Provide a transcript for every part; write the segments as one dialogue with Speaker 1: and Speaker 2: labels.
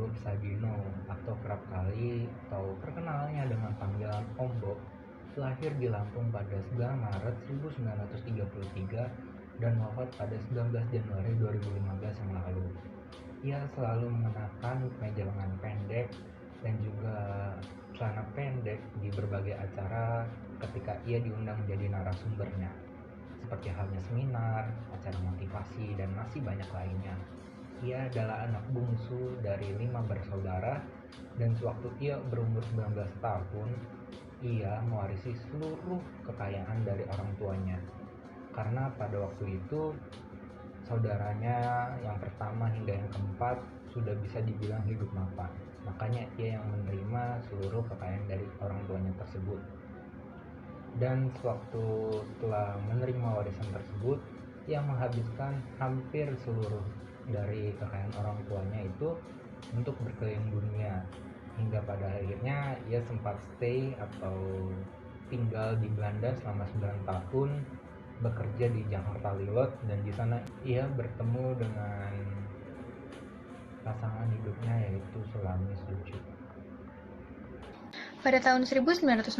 Speaker 1: Bob Sadino atau kerap kali atau terkenalnya dengan panggilan Om Bob, lahir di Lampung pada 9 Maret 1933 dan wafat pada 19 Januari 2015 yang lalu. Ia selalu mengenakan kemeja lengan pendek dan juga celana pendek di berbagai acara ketika ia diundang menjadi narasumbernya, seperti halnya seminar, acara motivasi, dan masih banyak lainnya. Ia adalah anak bungsu dari 5 bersaudara dan sewaktu ia berumur 19 tahun, ia mewarisi seluruh kekayaan dari orang tuanya. Karena pada waktu itu saudaranya yang pertama hingga yang keempat sudah bisa dibilang hidup mapan. Makanya ia yang menerima seluruh kekayaan dari orang tuanya tersebut. Dan sewaktu telah menerima warisan tersebut, ia menghabiskan hampir seluruh dari kekayaan orang tuanya itu untuk berkeliling dunia, hingga pada akhirnya ia sempat stay atau tinggal di Belanda selama 9 tahun, bekerja di Jakarta Lilot, dan di sana ia bertemu dengan pasangan hidupnya yaitu Sulamis Lucu.
Speaker 2: Pada tahun 1967,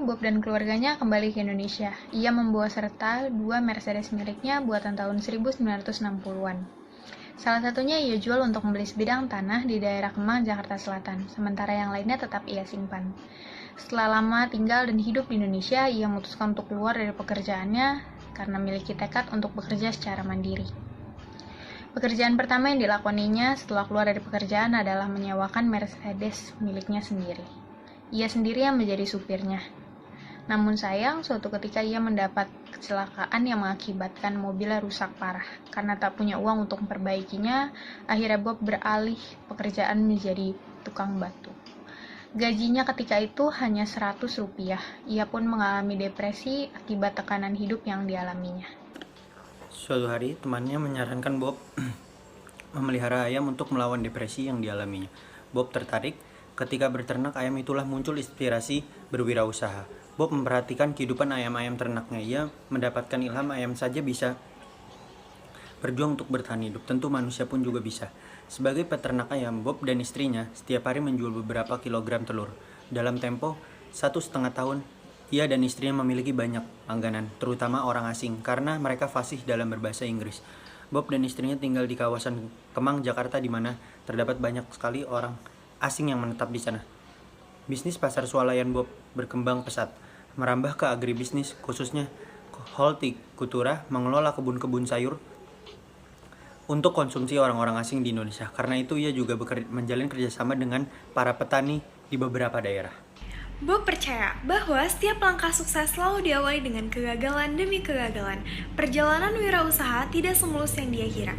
Speaker 2: Bob dan keluarganya kembali ke Indonesia. Ia membawa serta 2 Mercedes miliknya buatan tahun 1960-an. Salah satunya ia jual untuk membeli sebidang tanah di daerah Kemang, Jakarta Selatan, sementara yang lainnya tetap ia simpan. Setelah lama tinggal dan hidup di Indonesia, ia memutuskan untuk keluar dari pekerjaannya karena memiliki tekad untuk bekerja secara mandiri. Pekerjaan pertama yang dilakoninya setelah keluar dari pekerjaan adalah menyewakan Mercedes miliknya sendiri. Ia sendiri yang menjadi supirnya. Namun sayang, suatu ketika ia mendapat kecelakaan yang mengakibatkan mobilnya rusak parah. Karena tak punya uang untuk memperbaikinya, akhirnya Bob beralih pekerjaan menjadi tukang batu. Gajinya ketika itu hanya Rp100. Ia pun mengalami depresi akibat tekanan hidup yang dialaminya.
Speaker 3: Suatu hari, temannya menyarankan Bob memelihara ayam untuk melawan depresi yang dialaminya. Bob tertarik. Ketika berternak ayam itulah muncul inspirasi berwirausaha. Bob memperhatikan kehidupan ayam-ayam ternaknya. Ia mendapatkan ilham ayam saja bisa berjuang untuk bertahan hidup. Tentu manusia pun juga bisa. Sebagai peternak ayam, Bob dan istrinya setiap hari menjual beberapa kilogram telur. Dalam tempo 1,5 tahun, ia dan istrinya memiliki banyak langganan, terutama orang asing, karena mereka fasih dalam berbahasa Inggris. Bob dan istrinya tinggal di kawasan Kemang, Jakarta, di mana terdapat banyak sekali orang asing yang menetap di sana. Bisnis pasar swalayan Bob berkembang pesat, merambah ke agribisnis, khususnya hortikultura, mengelola kebun-kebun sayur untuk konsumsi orang-orang asing di Indonesia. Karena itu ia juga menjalin kerjasama dengan para petani di beberapa daerah.
Speaker 4: Bob percaya bahwa setiap langkah sukses selalu diawali dengan kegagalan demi kegagalan. Perjalanan wirausaha tidak semulus yang dia kira.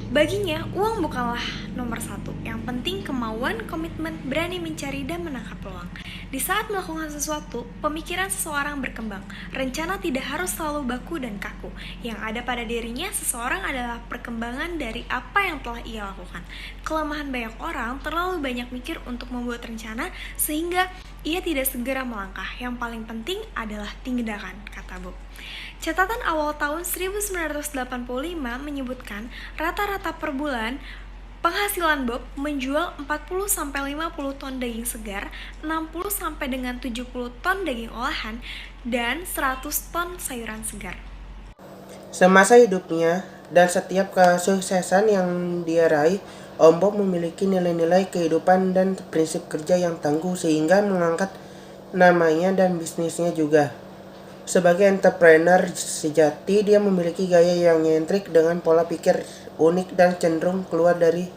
Speaker 4: Baginya, uang bukanlah nomor 1. Yang penting kemauan, komitmen, berani mencari dan menangkap peluang. Di saat melakukan sesuatu, pemikiran seseorang berkembang. Rencana tidak harus selalu baku dan kaku. Yang ada pada dirinya seseorang adalah perkembangan dari apa yang telah ia lakukan. Kelemahan banyak orang terlalu banyak mikir untuk membuat rencana sehingga ia tidak segera melangkah. Yang paling penting adalah tindakan, kata Bob. Catatan awal tahun 1985 menyebutkan rata-rata per bulan penghasilan Bob menjual 40-50 ton daging segar, 60-70 ton daging olahan, dan 100 ton sayuran segar.
Speaker 5: Semasa hidupnya dan setiap kesuksesan yang dia raih, Om Bob memiliki nilai-nilai kehidupan dan prinsip kerja yang tangguh sehingga mengangkat namanya dan bisnisnya juga. Sebagai entrepreneur sejati, dia memiliki gaya yang nyentrik dengan pola pikir unik dan cenderung keluar dari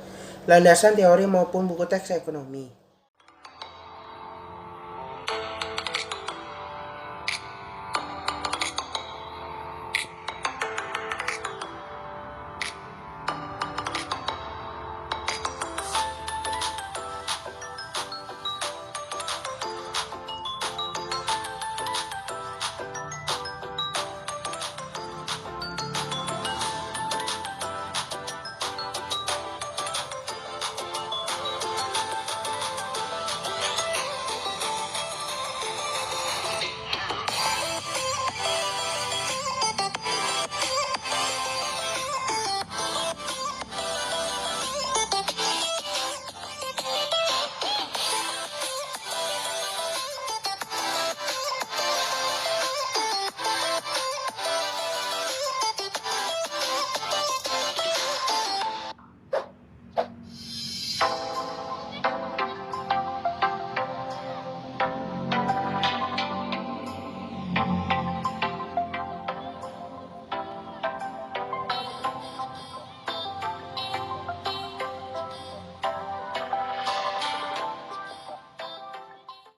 Speaker 5: landasan teori maupun buku teks ekonomi.